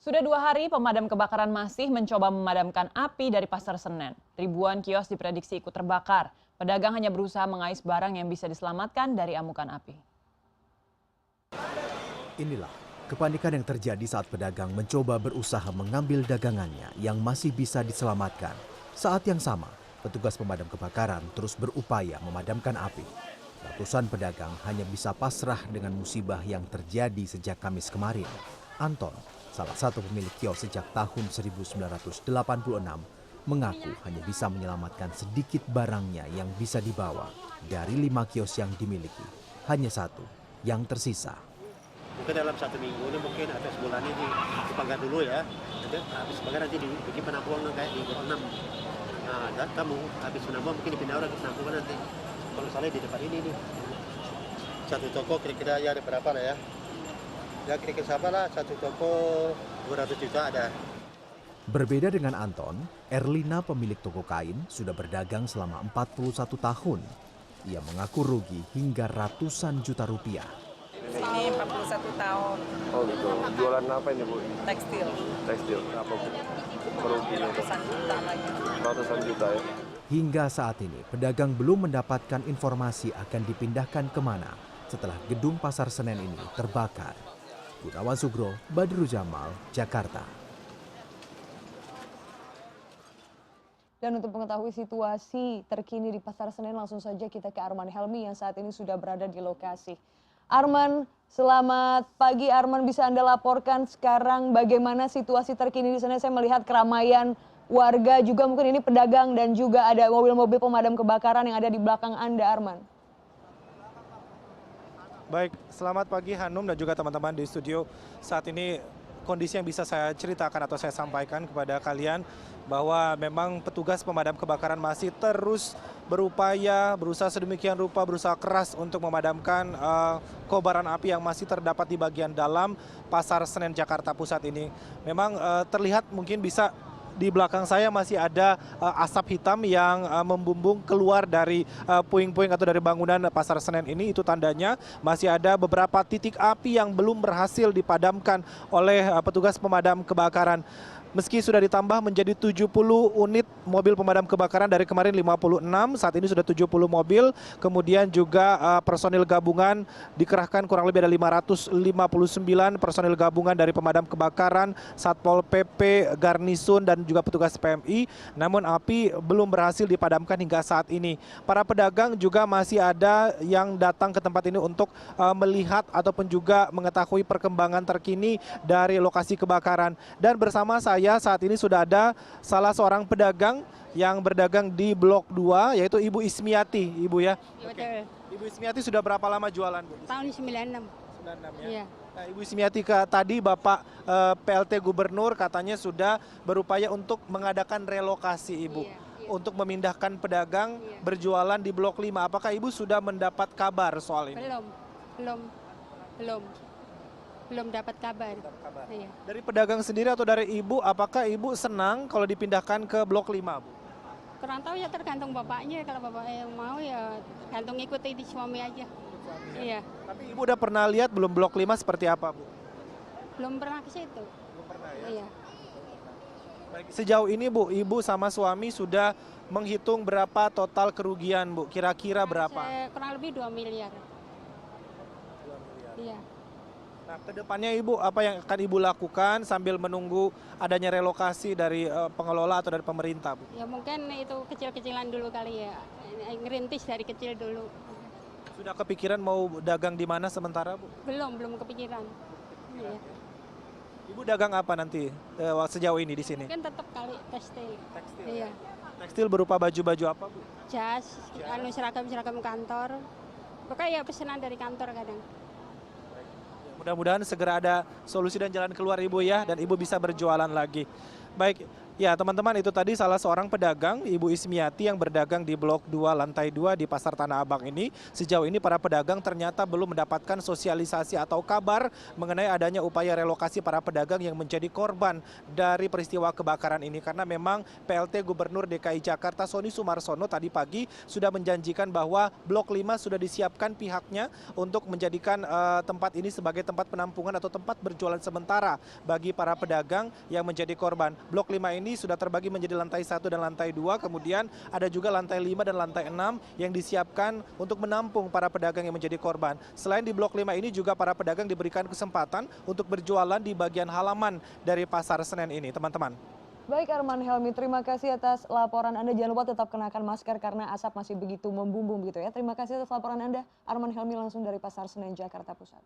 Sudah 2 hari pemadam kebakaran masih mencoba memadamkan api dari Pasar Senen. Ribuan kios diprediksi ikut terbakar. Pedagang hanya berusaha mengais barang yang bisa diselamatkan dari amukan api. Inilah kepanikan yang terjadi saat pedagang mencoba berusaha mengambil dagangannya yang masih bisa diselamatkan. Saat yang sama, petugas pemadam kebakaran terus berupaya memadamkan api. Ratusan pedagang hanya bisa pasrah dengan musibah yang terjadi sejak Kamis kemarin. Anton, salah satu pemilik kios sejak tahun 1986, mengaku hanya bisa menyelamatkan sedikit barangnya yang bisa dibawa. Dari 5 kios yang dimiliki, hanya 1 yang tersisa. Mungkin dalam 1 minggu ini mungkin atau sebulan ini dipanggang dulu ya. Nanti habis panggang nanti dibikin penampungan kayak di Blok 6. Nah, dan kamu habis penampungan mungkin dipindah orang ke penampungan nanti. Kalau misalnya di depan ini nih, satu toko kira-kira ya ada berapa lah ya? Ya kira-kira siapa lah, satu toko 200 juta ada. Berbeda dengan Anton, Erlina pemilik toko kain sudah berdagang selama 41 tahun. Ia mengaku rugi hingga ratusan juta rupiah. Ini 41 tahun. Oh gitu. Jualan apa ini Bu? Tekstil. Tekstil. Apa Bu? Kerugian itu? Ratusan juta lagi. Ratusan juta ya? Hingga saat ini, pedagang belum mendapatkan informasi akan dipindahkan kemana setelah gedung Pasar Senen ini terbakar. Gunawan Sugro, Badru Jamal, Jakarta. Dan untuk mengetahui situasi terkini di Pasar Senen, langsung saja kita ke Arman Helmi yang saat ini sudah berada di lokasi. Arman, selamat pagi. Arman, bisa Anda laporkan sekarang bagaimana situasi terkini di sana? Saya melihat keramaian warga, juga mungkin ini pedagang dan juga ada mobil-mobil pemadam kebakaran yang ada di belakang Anda, Arman. Baik, selamat pagi Hanum dan juga teman-teman di studio. Saat ini kondisi yang bisa saya ceritakan atau saya sampaikan kepada kalian bahwa memang petugas pemadam kebakaran masih terus berusaha sedemikian rupa, berusaha keras untuk memadamkan kobaran api yang masih terdapat di bagian dalam Pasar Senen Jakarta Pusat ini. Memang terlihat mungkin bisa di belakang saya masih ada asap hitam yang membumbung keluar dari puing-puing atau dari bangunan Pasar Senen ini. Itu tandanya masih ada beberapa titik api yang belum berhasil dipadamkan oleh petugas pemadam kebakaran. Meski sudah ditambah menjadi 70 unit mobil pemadam kebakaran dari kemarin 56, saat ini sudah 70 mobil. Kemudian juga personil gabungan dikerahkan kurang lebih ada 559 personil gabungan dari pemadam kebakaran, Satpol PP, Garnisun dan juga petugas PMI. Namun api belum berhasil dipadamkan hingga saat ini. Para pedagang juga masih ada yang datang ke tempat ini untuk melihat ataupun juga mengetahui perkembangan terkini dari lokasi kebakaran. Dan bersama saya saat ini sudah ada salah seorang pedagang yang berdagang di Blok 2, yaitu Ibu Ismiati, Ibu ya. Betul. Ibu Ismiati sudah berapa lama jualan, Bu? Tahun 96. 96 ya. Iya. Nah, Ibu Ismiati, tadi Bapak PLT Gubernur katanya sudah berupaya untuk mengadakan relokasi, Ibu. Iya. Untuk memindahkan pedagang berjualan di Blok 5. Apakah Ibu sudah mendapat kabar soal ini? Belum dapat kabar. Iya. Dari pedagang sendiri atau dari Ibu, apakah Ibu senang kalau dipindahkan ke Blok 5, Bu? Kurang tahu ya, tergantung bapaknya. Kalau bapaknya yang mau ya gantung ikuti di suami aja. Iya. Tapi Ibu udah pernah lihat belum Blok 5 seperti apa, Bu? Belum pernah ke situ. Belum pernah ya? Iya. Baik, sejauh ini Bu, Ibu sama suami sudah menghitung berapa total kerugian, Bu? Kira-kira berapa? Kurang lebih 2 miliar. 2 miliar. Iya. Nah, kedepannya Ibu, apa yang akan Ibu lakukan sambil menunggu adanya relokasi dari pengelola atau dari pemerintah, Bu? Ya mungkin itu kecil-kecilan dulu kali ya. Ngerintis dari kecil dulu. Sudah kepikiran mau dagang di mana sementara, Bu? Belum kepikiran. Iya. Ibu dagang apa nanti sejauh ini di sini? Mungkin tetap kali tekstil. Tekstil. Iya. Tekstil berupa baju-baju apa, Bu? Jas, seragam kantor. Pokoknya ya pesanan dari kantor kadang. Mudah-mudahan segera ada solusi dan jalan keluar Ibu ya, dan Ibu bisa berjualan lagi. Baik, Ya teman-teman, itu tadi salah seorang pedagang, Ibu Ismiati yang berdagang di Blok 2 lantai 2 di Pasar Tanah Abang ini. Sejauh ini para pedagang ternyata belum mendapatkan sosialisasi atau kabar mengenai adanya upaya relokasi para pedagang yang menjadi korban dari peristiwa kebakaran ini. Karena memang PLT Gubernur DKI Jakarta Sony Sumarsono tadi pagi sudah menjanjikan bahwa Blok 5 sudah disiapkan pihaknya untuk menjadikan tempat ini sebagai tempat penampungan atau tempat berjualan sementara bagi para pedagang yang menjadi korban. Blok 5 ini sudah terbagi menjadi lantai 1 dan lantai 2, kemudian ada juga lantai 5 dan lantai 6 yang disiapkan untuk menampung para pedagang yang menjadi korban. Selain di Blok 5 ini juga para pedagang diberikan kesempatan untuk berjualan di bagian halaman dari Pasar Senen ini, teman-teman. Baik Arman Helmi, terima kasih atas laporan Anda. Jangan lupa tetap kenakan masker karena asap masih begitu membumbung gitu ya. Terima kasih atas laporan Anda, Arman Helmi langsung dari Pasar Senen, Jakarta Pusat.